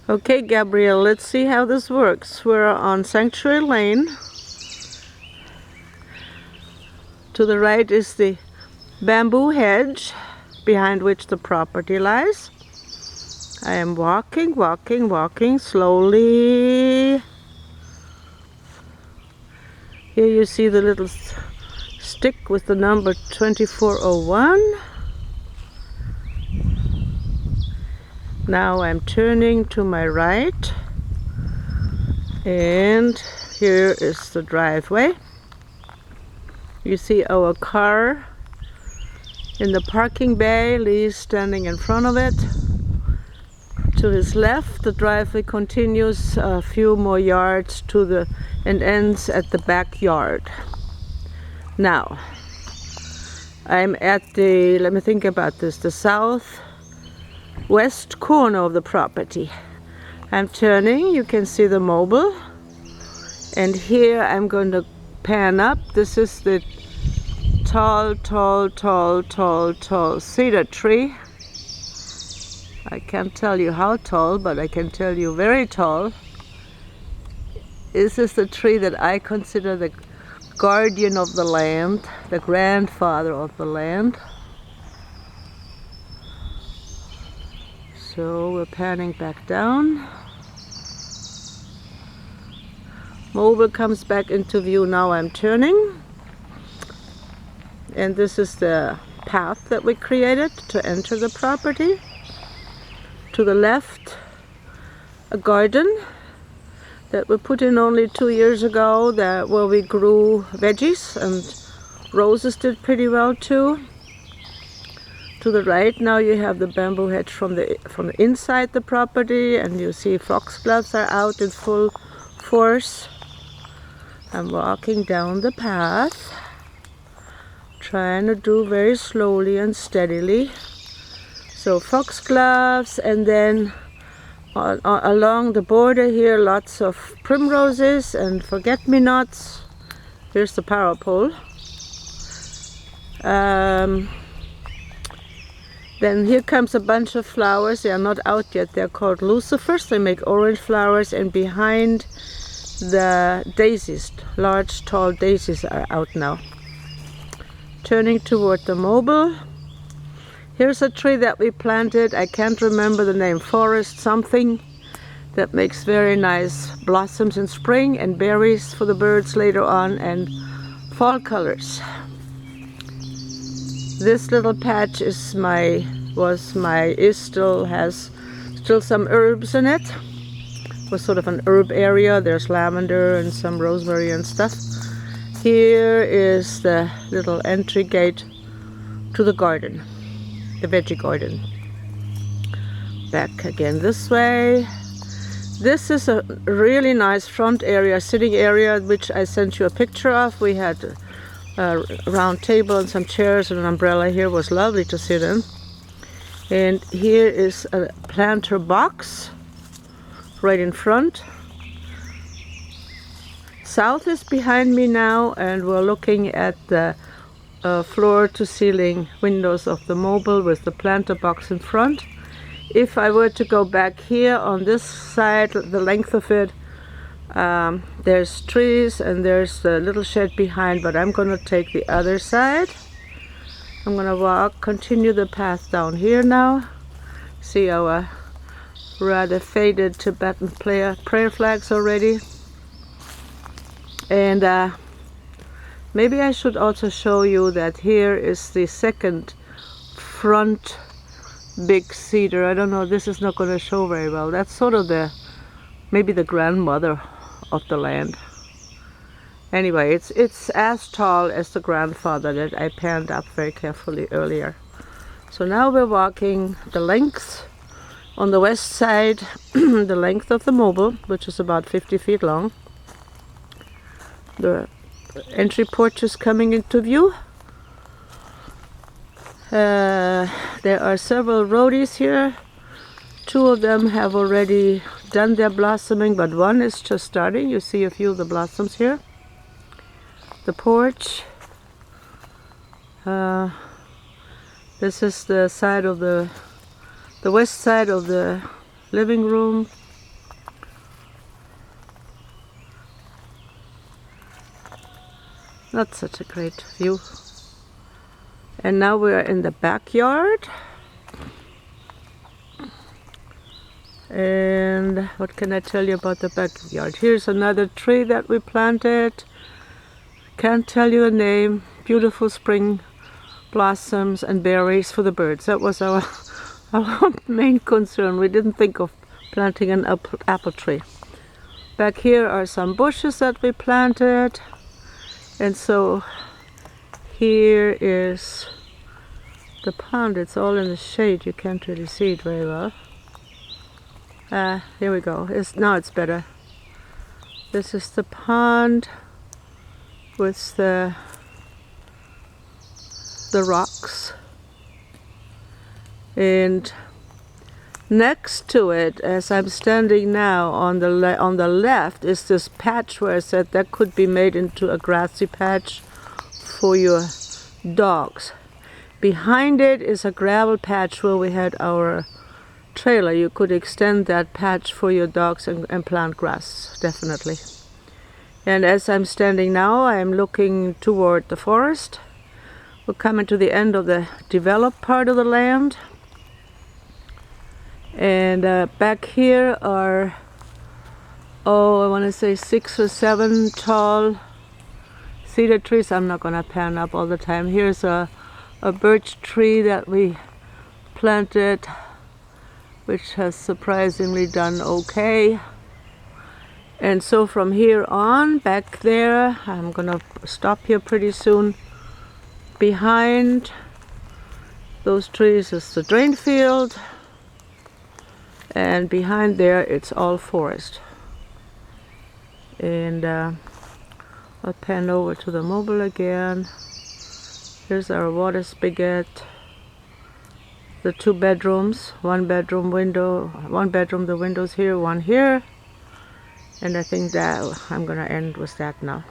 Okay, Gabrielle, let's see how this works. We're on Sanctuary Lane. To the right is the bamboo hedge behind which the property lies. I am walking slowly. Here you see the little stick with the number 2401. Now I'm turning to my right, and here is the driveway. You see our car in the parking bay, Lee standing in front of it. To his left, the driveway continues a few more yards and ends at the backyard. Now, I'm at the, let me think about this, the southwest corner of the property. I'm turning, you can see the mobile, and here I'm going to pan up. This is the tall cedar tree. I can't tell you how tall, but I can tell you very tall. This is the tree that I consider the guardian of the land, the grandfather of the land. So we're panning back down. Mobile comes back into view. Now I'm turning. And this is the path that we created to enter the property. To the left, a garden that we put in only 2 years ago, where we grew veggies, and roses did pretty well too. To the right now you have the bamboo hedge from the inside the property, and you see foxgloves are out in full force. I'm walking down the path, trying to do very slowly and steadily. So foxgloves, and then along the border here, lots of primroses and forget-me-nots. Here's the power pole. Then here comes a bunch of flowers. They are not out yet. They're called lucifers. They make orange flowers, and behind the daisies, large tall daisies, are out now. Turning toward the mobile. Here's a tree that we planted. I can't remember the name, forest something, that makes very nice blossoms in spring and berries for the birds later on, and fall colors. This little patch has still some herbs in it. It was sort of an herb area. There's lavender and some rosemary and stuff. Here is the little entry gate to the garden, the veggie garden. Back again this way. This is a really nice front area, sitting area, which I sent you a picture of. We had a round table and some chairs and an umbrella here. It was lovely to sit in. And here is a planter box right in front. South is behind me now, and we're looking at the floor-to-ceiling windows of the mobile with the planter box in front. If I were to go back here on this side, the length of it, there's trees and there's the little shed behind, but I'm going to take the other side. I'm going to continue the path down here now. See our rather faded Tibetan prayer flags already. And maybe I should also show you that here is the second front big cedar. I don't know, this is not going to show very well. That's sort of maybe the grandmother of the land. Anyway, it's as tall as the grandfather that I panned up very carefully earlier. So now we're walking the length on the west side, the length of the mobile, which is about 50 feet long. The entry porch is coming into view. There are several rhodies here. 2 of them have already done their blossoming, but one is just starting. You see a few of the blossoms here. The porch. This is the side of the west side of the living room. Not such a great view. And now we are in the backyard. And what can I tell you about the backyard? Here's another tree that we planted. Can't tell you the name. Beautiful spring blossoms and berries for the birds. That was our main concern. We didn't think of planting an apple tree. Back here are some bushes that we planted. And so here is the pond. It's all in the shade. You can't really see it very well. Here we go. Now it's better. This is the pond with the rocks. And next to it, as I'm standing now on the left, is this patch where I said that could be made into a grassy patch for your dogs. Behind it is a gravel patch where we had our trailer. You could extend that patch for your dogs and plant grass, definitely. And as I'm standing now, I'm looking toward the forest. We're coming to the end of the developed part of the land. And back here are, I want to say 6 or 7 tall cedar trees. I'm not going to pan up all the time. Here's a birch tree that we planted, which has surprisingly done okay. And so from here on, back there, I'm gonna stop here pretty soon. Behind those trees is the drain field, and behind there it's all forest. And I'll pan over to the mobile again. Here's our water spigot. The 2 bedrooms, 1 bedroom window, 1 bedroom, the windows here, 1 here. And I think that I'm gonna end with that now.